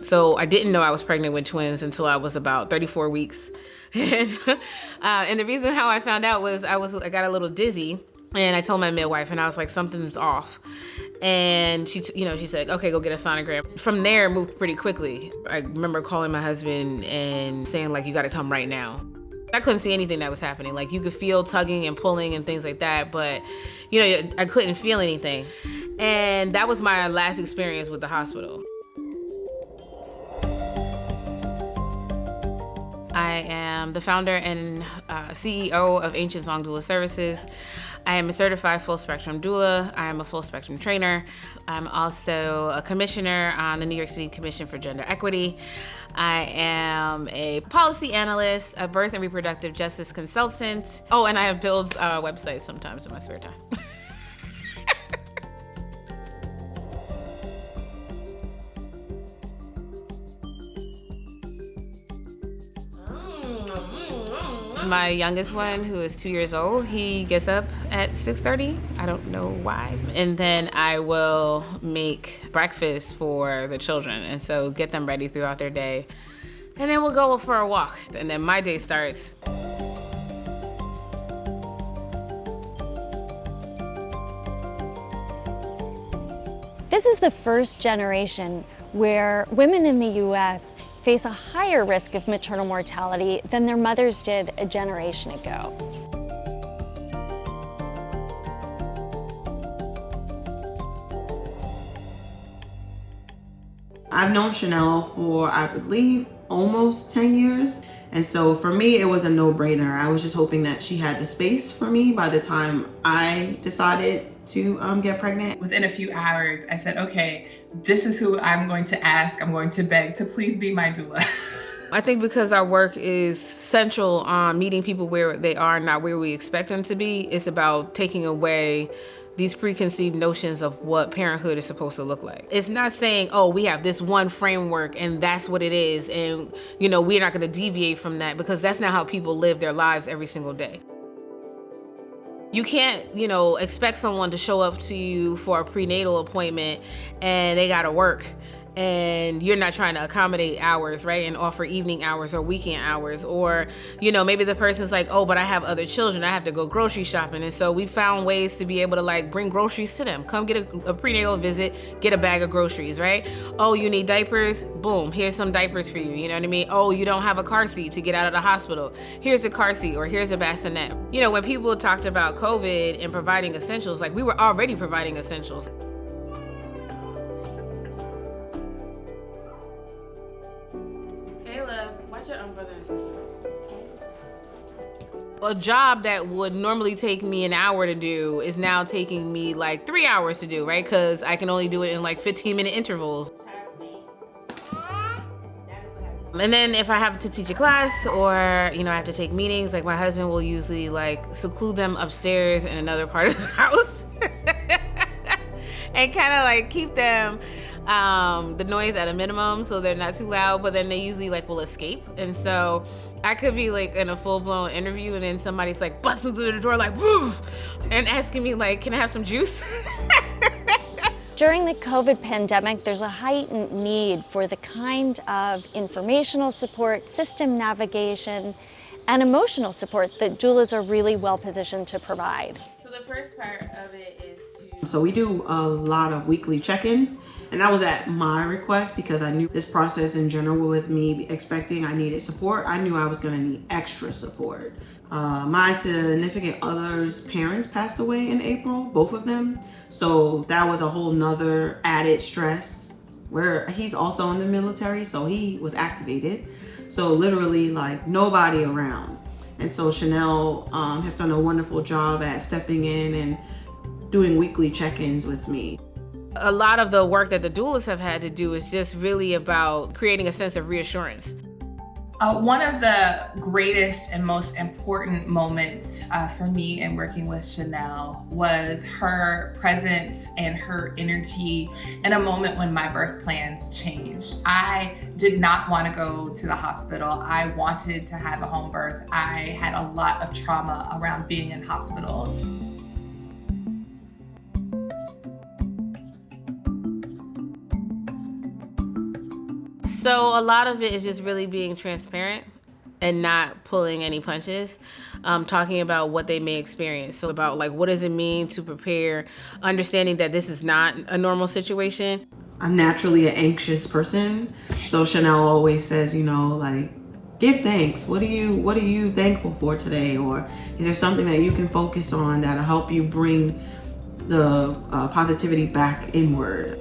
So I didn't know I was pregnant with twins until I was about 34 weeks. And the reason how I found out was I got a little dizzy, and I told my midwife, and I was like, something's off. And she said, okay, go get a sonogram. From there, it moved pretty quickly. I remember calling my husband and saying, like, you got to come right now. I couldn't see anything that was happening. Like, you could feel tugging and pulling and things like that, but I couldn't feel anything. And that was my last experience with the hospital. I am the founder and CEO of Ancient Song Doula Services. I am a certified full spectrum doula. I am a full spectrum trainer. I'm also a commissioner on the New York City Commission for Gender Equity. I am a policy analyst, a birth and reproductive justice consultant. Oh, and I build websites sometimes in my spare time. My youngest one, who is 2 years old, he gets up at 6:30. I don't know why. And then I will make breakfast for the children, and so get them ready throughout their day. And then we'll go for a walk, and then my day starts. This is the first generation where women in the U.S. face a higher risk of maternal mortality than their mothers did a generation ago. I've known Chanel for, I believe, almost 10 years. And so for me, it was a no-brainer. I was just hoping that she had the space for me by the time I decided to get pregnant. Within a few hours, I said, okay, this is who I'm going to ask. I'm going to beg to please be my doula. I think because our work is central on meeting people where they are, not where we expect them to be, it's about taking away these preconceived notions of what parenthood is supposed to look like. It's not saying, oh, we have this one framework and that's what it is, and we're not gonna deviate from that, because that's not how people live their lives every single day. You can't, expect someone to show up to you for a prenatal appointment and they gotta work, and you're not trying to accommodate hours, right? And offer evening hours or weekend hours. Or, maybe the person's like, oh, but I have other children, I have to go grocery shopping. And so we found ways to be able to bring groceries to them. Come get a prenatal visit, get a bag of groceries, right? Oh, you need diapers? Boom, here's some diapers for you, you know what I mean? Oh, you don't have a car seat to get out of the hospital. Here's a car seat, or here's a bassinet. When people talked about COVID and providing essentials, we were already providing essentials. Watch your brother and sister. A job that would normally take me an hour to do is now taking me 3 hours to do, right? Because I can only do it in 15-minute intervals. And then if I have to teach a class or, I have to take meetings, my husband will usually seclude them upstairs in another part of the house and kind of keep them the noise at a minimum so they're not too loud, but then they usually will escape. And so I could be in a full-blown interview and then somebody's busting through the door woof, and asking me can I have some juice? During the COVID pandemic, there's a heightened need for the kind of informational support, system navigation, and emotional support that doulas are really well positioned to provide. So the first part of it is to... So we do a lot of weekly check-ins, and that was at my request because I knew this process in general, with me expecting I needed support, I knew I was gonna need extra support. My significant other's parents passed away in April, both of them. So that was a whole nother added stress, where he's also in the military, so he was activated. So literally nobody around. And so Chanel has done a wonderful job at stepping in and doing weekly check-ins with me. A lot of the work that the doulas have had to do is just really about creating a sense of reassurance. One of the greatest and most important moments for me in working with Chanel was her presence and her energy in a moment when my birth plans changed. I did not want to go to the hospital. I wanted to have a home birth. I had a lot of trauma around being in hospitals. So a lot of it is just really being transparent and not pulling any punches, talking about what they may experience. So about like, what does it mean to prepare, understanding that this is not a normal situation. I'm naturally an anxious person. So Chanel always says, you know, like, give thanks. What are you thankful for today? Or is there something that you can focus on that'll help you bring the positivity back inward?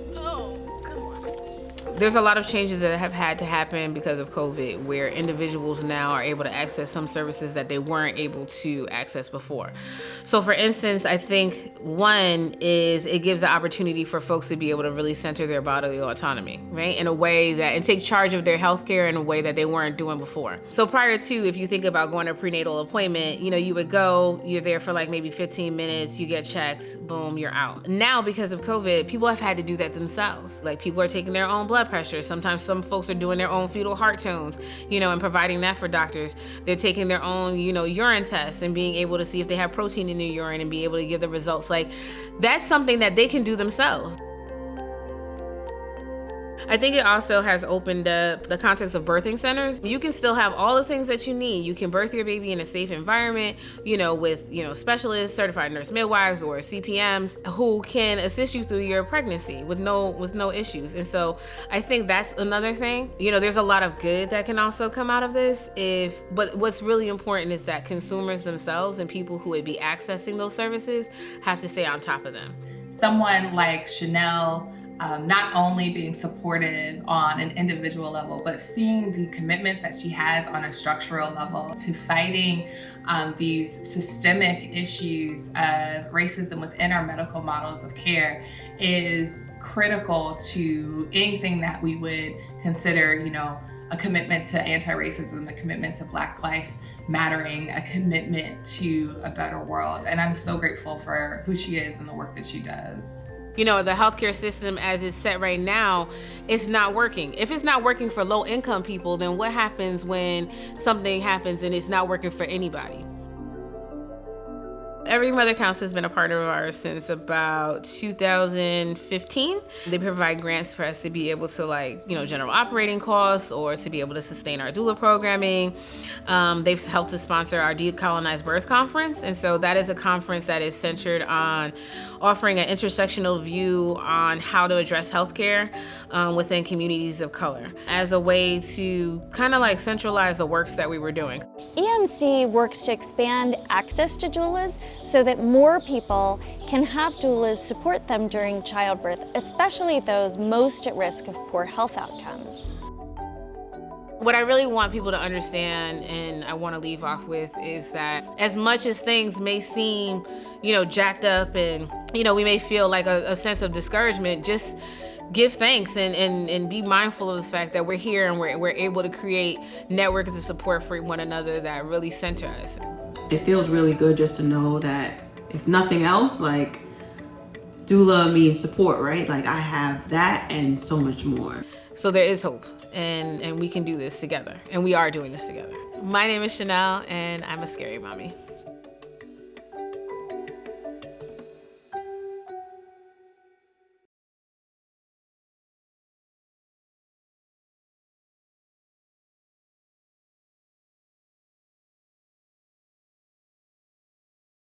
There's a lot of changes that have had to happen because of COVID, where individuals now are able to access some services that they weren't able to access before. So for instance, I think one is it gives the opportunity for folks to be able to really center their bodily autonomy, right? In a way that, and take charge of their healthcare in a way that they weren't doing before. So prior to, if you think about going to a prenatal appointment, you know, you would go, you're there for like maybe 15 minutes, you get checked, boom, you're out. Now, because of COVID, people have had to do that themselves. Like people are taking their own blood pressure. Sometimes some folks are doing their own fetal heart tones, you know, and providing that for doctors. They're taking their own, you know, urine tests and being able to see if they have protein in their urine and be able to give the results. Like that's something that they can do themselves. I think it also has opened up the context of birthing centers. You can still have all the things that you need. You can birth your baby in a safe environment, you know, with, you know, specialists, certified nurse midwives or CPMs who can assist you through your pregnancy with no issues. And so I think that's another thing. You know, there's a lot of good that can also come out of this but what's really important is that consumers themselves and people who would be accessing those services have to stay on top of them. Someone like Chanel, not only being supportive on an individual level, but seeing the commitments that she has on a structural level to fighting these systemic issues of racism within our medical models of care is critical to anything that we would consider, you know, a commitment to anti-racism, a commitment to Black life mattering, a commitment to a better world. And I'm so grateful for who she is and the work that she does. You know, the healthcare system as it's set right now, it's not working. If it's not working for low income people, then what happens when something happens and it's not working for anybody? Every Mother Counts has been a partner of ours since about 2015. They provide grants for us to be able to, like, you know, general operating costs or to be able to sustain our doula programming. They've helped to sponsor our Decolonized Birth Conference. And so that is a conference that is centered on offering an intersectional view on how to address healthcare within communities of color as a way to kind of like centralize the works that we were doing. EMC works to expand access to doulas so that more people can have doulas support them during childbirth, especially those most at risk of poor health outcomes. What I really want people to understand, and I want to leave off with, is that as much as things may seem, you know, jacked up and, you know, we may feel like a sense of discouragement, just give thanks and be mindful of the fact that we're here and we're able to create networks of support for one another that really center us. It feels really good just to know that if nothing else, like, doula means support, right? Like I have that and so much more. So there is hope, and we can do this together, and we are doing this together. My name is Chanel, and I'm a scary mommy.